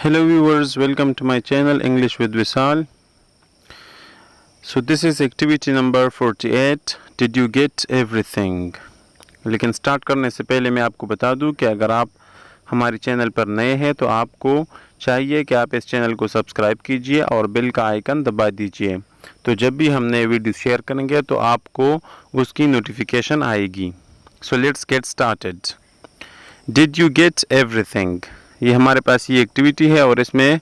Hello viewers, welcome to my channel English with Visal. So this is activity number 48. Did you get everything? लेकिन start करने से पहले मैं आपको बता दूं कि अगर आप हमारे चैनल पर नए हैं तो आपको चाहिए कि आप इस चैनल को सब्सक्राइब कीजिए और बेल का आइकन दबा दीजिए। तो जब भी हम नए वीडियो शेयर करेंगे तो आपको उसकी नोटिफिकेशन आएगी। So let's get started. Did you get everything? ये हमारे पास ये एक्टिविटी है और इसमें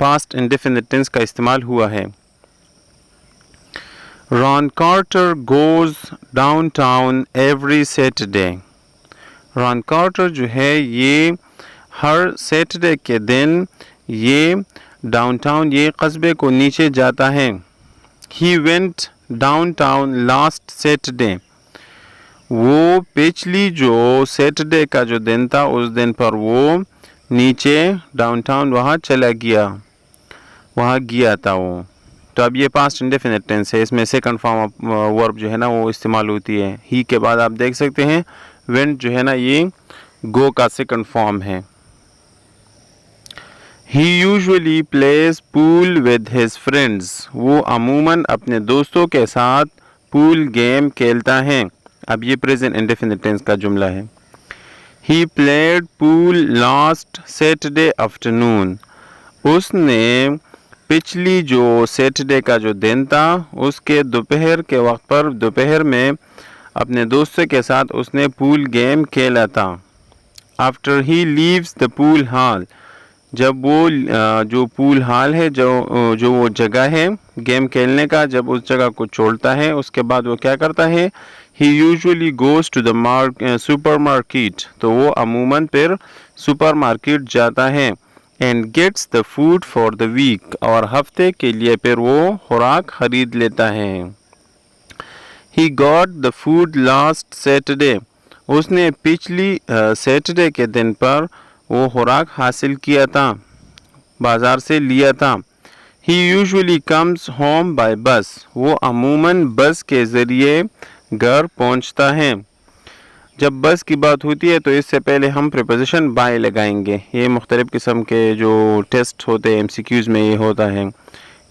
पास्ट इंडेफिनिट टेंस का इस्तेमाल हुआ है। Ron Carter goes downtown every Saturday. Ron Carter जो है ये हर सैटरडे के दिन ये डाउनटाउन ये कस्बे को नीचे जाता है। He went downtown last Saturday. वो पिछली जो सैटरडे का जो दिन था उस दिन पर वो नीचे डाउनटाउन वहाँ चला गया, वहाँ गया था वो। तो अब ये पास्ट इंडेफिनिट टेंस है, इसमें सेकंड फॉर्म वर्ब जो है ना वो इस्तेमाल होती है। ही के बाद आप देख सकते हैं वेंट जो है ना ये गो का सेकंड फॉर्म है। He usually plays pool with his friends. वो अमूमन अपने दोस्तों के साथ पूल गेम खेलता है। अब ये प्रेजेंट इंडेफिनिट टेंस का जुमला है। He played pool last Saturday afternoon. उसने पिछली जो सैटरडे का जो दिन था उसके दोपहर के वक्त पर दोपहर में अपने दोस्तों के साथ उसने पूल गेम खेला था। After he leaves the pool hall. जब वो जो पूल हॉल है जो वो जगह है गेम खेलने का, जब उस जगह को छोड़ता है उसके बाद वो क्या करता है? He usually goes to the supermarket. तो वो अमूमन फिर सुपर मार्केट जाता है। And gets the food for the week. और हफ्ते के लिए फिर वो खुराक खरीद लेता है। He got the food last Saturday. उसने पिछली सैटरडे के दिन पर वो खुराक हासिल किया था, बाज़ार से लिया था। He usually comes home by bus. वो अमूमन बस के ज़रिए घर पहुंचता है। जब बस की बात होती है तो इससे पहले हम प्रीपोजिशन बाय लगाएंगे। ये मुख्तलिफ़ किस्म के जो टेस्ट होते हैं MCQs में ये होता है।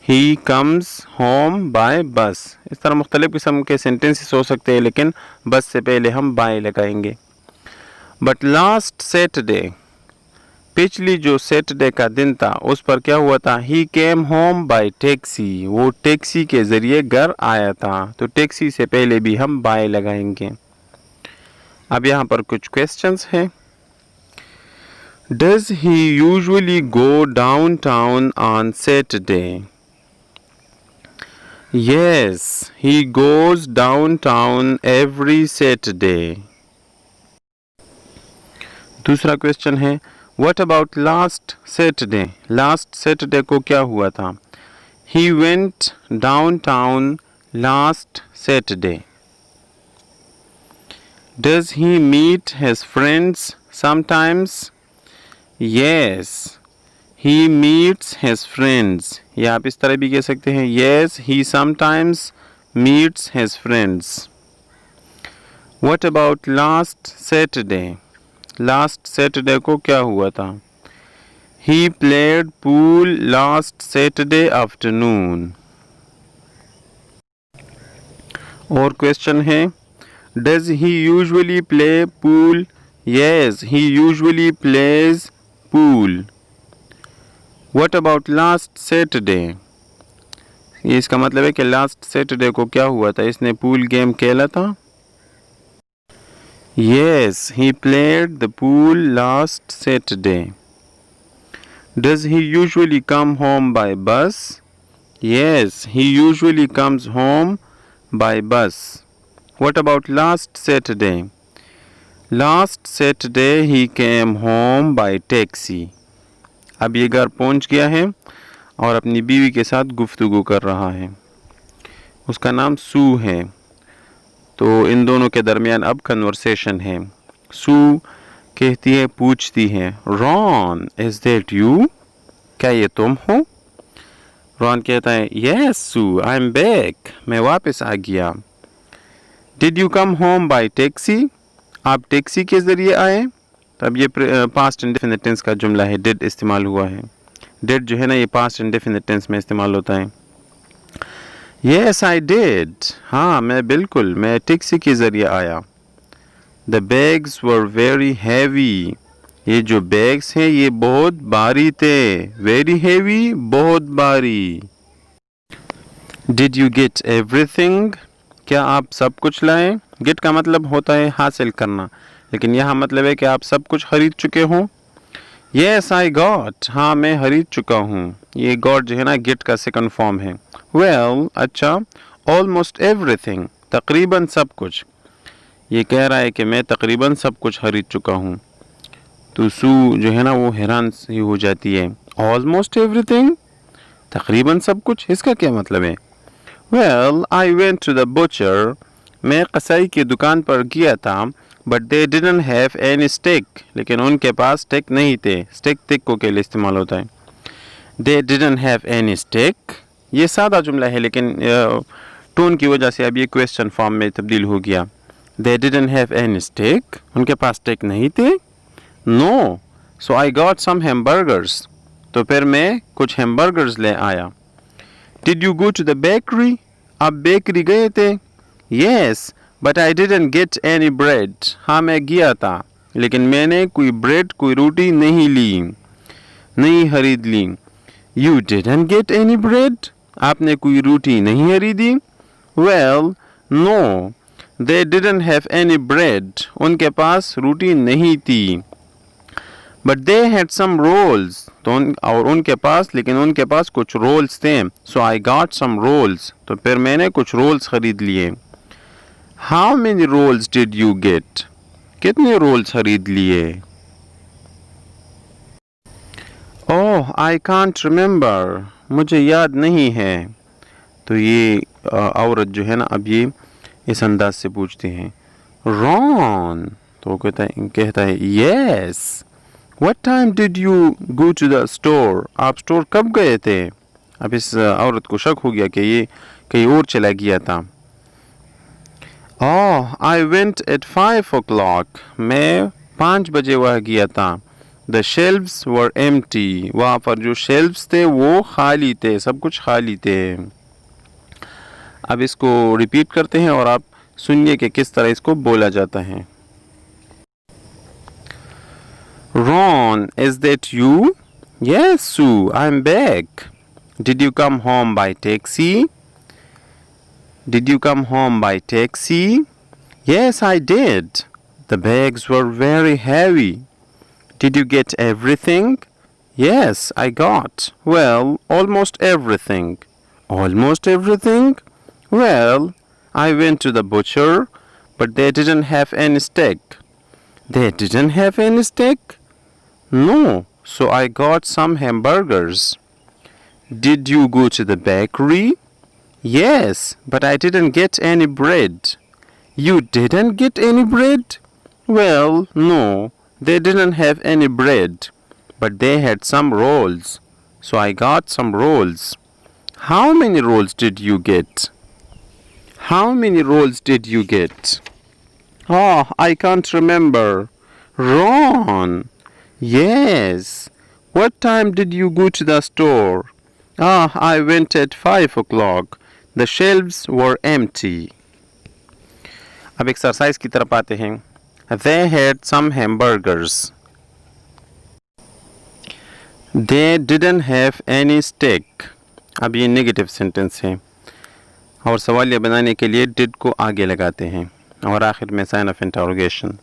ही कम्स होम बाय बस। इस तरह मुख्तलिफ़ किस्म के सेंटेंसेस हो सकते हैं, लेकिन बस से पहले हम बाय लगाएंगे। बट लास्ट सैटरडे, पिछली जो सैटरडे का दिन था उस पर क्या हुआ था? ही केम होम बाय टैक्सी। वो टैक्सी के ज़रिए घर आया था। तो टैक्सी से पहले भी हम बाय लगाएंगे। अब यहाँ पर कुछ क्वेश्चंस हैं। Does he usually go down town on Saturday? Yes, he goes down town every Saturday. दूसरा क्वेश्चन है What about last Saturday? Last Saturday को क्या हुआ था? He went downtown last Saturday. Does he meet his friends sometimes? Yes, he meets his friends. या आप इस तरह भी कह सकते हैं Yes, he sometimes meets his friends. What about last Saturday? Last Saturday को क्या हुआ था? He played pool last Saturday afternoon. और क्वेश्चन है does he usually play pool? Yes, he usually plays pool. What about last Saturday? ये इसका मतलब है कि लास्ट सैटरडे को क्या हुआ था? इसने पूल गेम खेला था। Yes, he played the pool last Saturday. Does he usually come home by bus? Yes, he usually comes home by bus. What about last Saturday? Last Saturday he came home by taxi. अब ये घर पहुंच गया है और अपनी बीवी के साथ गुफ्तगू कर रहा है। उसका नाम सू है। तो इन दोनों के दरमियान अब कन्वर्सेशन है। सू कहती है, पूछती है रॉन इज दैट यू? क्या ये तुम हो? रॉन कहता है yes Sue, I am back, मैं वापस आ गया। Did you come home by taxi? आप टैक्सी के ज़रिए आए? तब ये पास्ट इंडेफिनिट टेंस का जुमला है, डिड इस्तेमाल हुआ है। Did जो है ना ये past indefinite tense में इस्तेमाल होता है. Yes, I did. हाँ मैं बिल्कुल मैं टैक्सी के ज़रिए आया. The bags were very heavy. ये जो बैग्स हैं ये बहुत भारी थे. Very heavy, बहुत भारी. Did you get everything? क्या आप सब कुछ लाए? Get का मतलब होता है हासिल करना, लेकिन यहाँ मतलब है कि आप सब कुछ खरीद चुके हो. Yes, I got. हाँ मैं खरीद चुका हूँ. ये got जो है ना get का सेकंड फॉर्म है. Well, अच्छा. Almost everything. तकरीबन सब कुछ. ये कह रहा है कि मैं तकरीबन सब कुछ खरीद चुका हूँ. तो सू जो है ना वो हैरान सी हो जाती है. Almost everything? तकरीबन सब कुछ, इसका क्या मतलब है? Well, I went to the butcher. मैं कसाई की दुकान पर गया था. But they didn't have any steak. लेकिन उनके पास steak नहीं थे. Steak तिक्कों के लिए इस्तेमाल होता है. They didn't have any steak. ये सादा जुमला है लेकिन टोन की वजह से अब ये क्वेश्चन फॉर्म में तब्दील हो गया. They didn't have any steak. उनके पास steak नहीं थे. No. So I got some hamburgers. तो फिर मैं कुछ hamburgers ले आया. Did you go to the bakery? आप बेकरी गए थे? Yes, but I didn't get any bread. हाँ मैं गया था, लेकिन मैंने कोई ब्रेड कोई रोटी नहीं ली, नहीं खरीद ली. You didn't get any bread? आपने कोई रोटी नहीं खरीदी? Well, no. They didn't have any bread. उनके पास रोटी नहीं थी. But they had some rolls. तो और उनके पास लेकिन उनके पास कुछ rolls थे. So I got some rolls. तो फिर मैंने कुछ rolls खरीद लिए. How many rolls did you get? कितने rolls खरीद लिए? Oh, I can't remember. मुझे याद नहीं है. तो ये औरत जो है ना अब ये इस अंदाज से पूछती हैं. Ron. तो वो कहता है yes. What time did you go to the store? आप स्टोर कब गए थे? अब इस औरत को शक हो गया कि ये कहीं और चला गया था. Oh, I went at 5 o'clock. मैं 5 बजे वहाँ गया था. The shelves were empty. वहाँ पर जो shelves थे वो खाली थे, सब कुछ खाली थे. अब इसको रिपीट करते हैं और आप सुनिए कि किस तरह इसको बोला जाता है. Ron, is that you? Yes, Sue, I'm back. Did you come home by taxi? Did you come home by taxi? Yes, I did. The bags were very heavy. Did you get everything? Yes, I got. Well, almost everything. Almost everything? Well, I went to the butcher, but they didn't have any steak. They didn't have any steak? No, so I got some hamburgers. Did you go to the bakery? Yes, but I didn't get any bread. You didn't get any bread? Well, no, they didn't have any bread, but they had some rolls, so I got some rolls. How many rolls did you get? How many rolls did you get? Oh, I can't remember. Ron. Yes. What time did you go to the store? Ah, I went at 5 o'clock. The shelves were empty. अब exercise की तरफ आते हैं. They had some hamburgers. They didn't have any steak. अब ये negative sentence है और सवालिया बनाने के लिए did को आगे लगाते हैं और आखिर में sign of interrogation.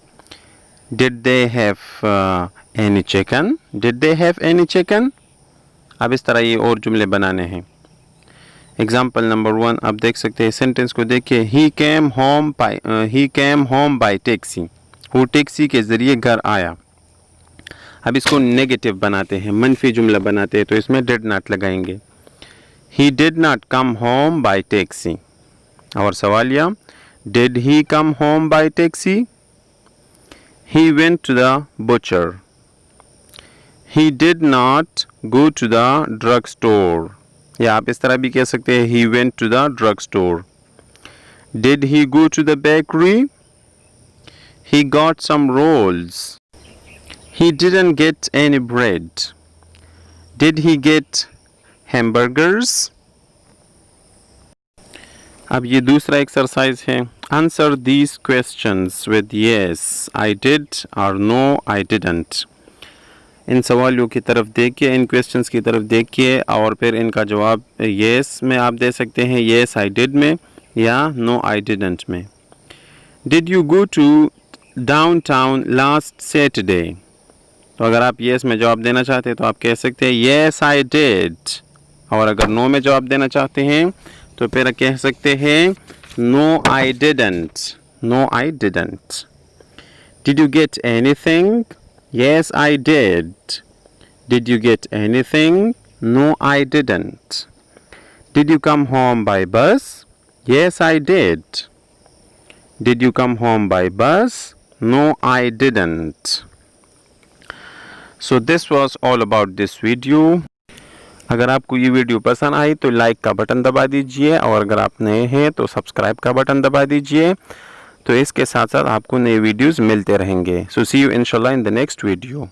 Did they have any chicken? Did they have any chicken? अब इस तरह ये और जुमले बनाने हैं. एग्जाम्पल नंबर 1 आप देख सकते हैं. सेंटेंस को देखिए. He came home by taxi. वो टैक्सी के ज़रिए घर आया. अब इसको नेगेटिव बनाते हैं, मनफी जुमला बनाते हैं, तो इसमें did not लगाएंगे. He did not come home by taxi. और सवालिया. Did he come home by taxi? He went to the butcher. He did not go to the drugstore. या आप इस तरह भी कह सकते हैं. He went to the drugstore. Did he go to the bakery? He got some rolls. He didn't get any bread. Did he get hamburgers? अब ये दूसरा एक्सरसाइज है. Answer these questions with yes, I did और no, I didn't. इन सवालों की तरफ देखिए, इन questions की तरफ देखिए और फिर इनका जवाब yes में आप दे सकते हैं, yes I did में या no I didn't में. Did you go to downtown last Saturday? तो अगर आप yes में जवाब देना चाहते हैं तो आप कह सकते हैं yes I did. और अगर no में जवाब देना चाहते हैं तो फिर कह सकते हैं no I didn't. No I didn't. Did you get anything? Yes I did. Did you get anything? No I didn't. Did you come home by bus? Yes I did. Did you come home by bus? No I didn't. So this was all about this video. अगर आपको ये video पसंद आई तो like का button दबा दीजिए और अगर आप नए हैं तो सब्सक्राइब का बटन दबा दीजिए. तो इसके साथ साथ आपको नए वीडियोस मिलते रहेंगे. सो सी यू इंशाल्लाह इन द नेक्स्ट वीडियो.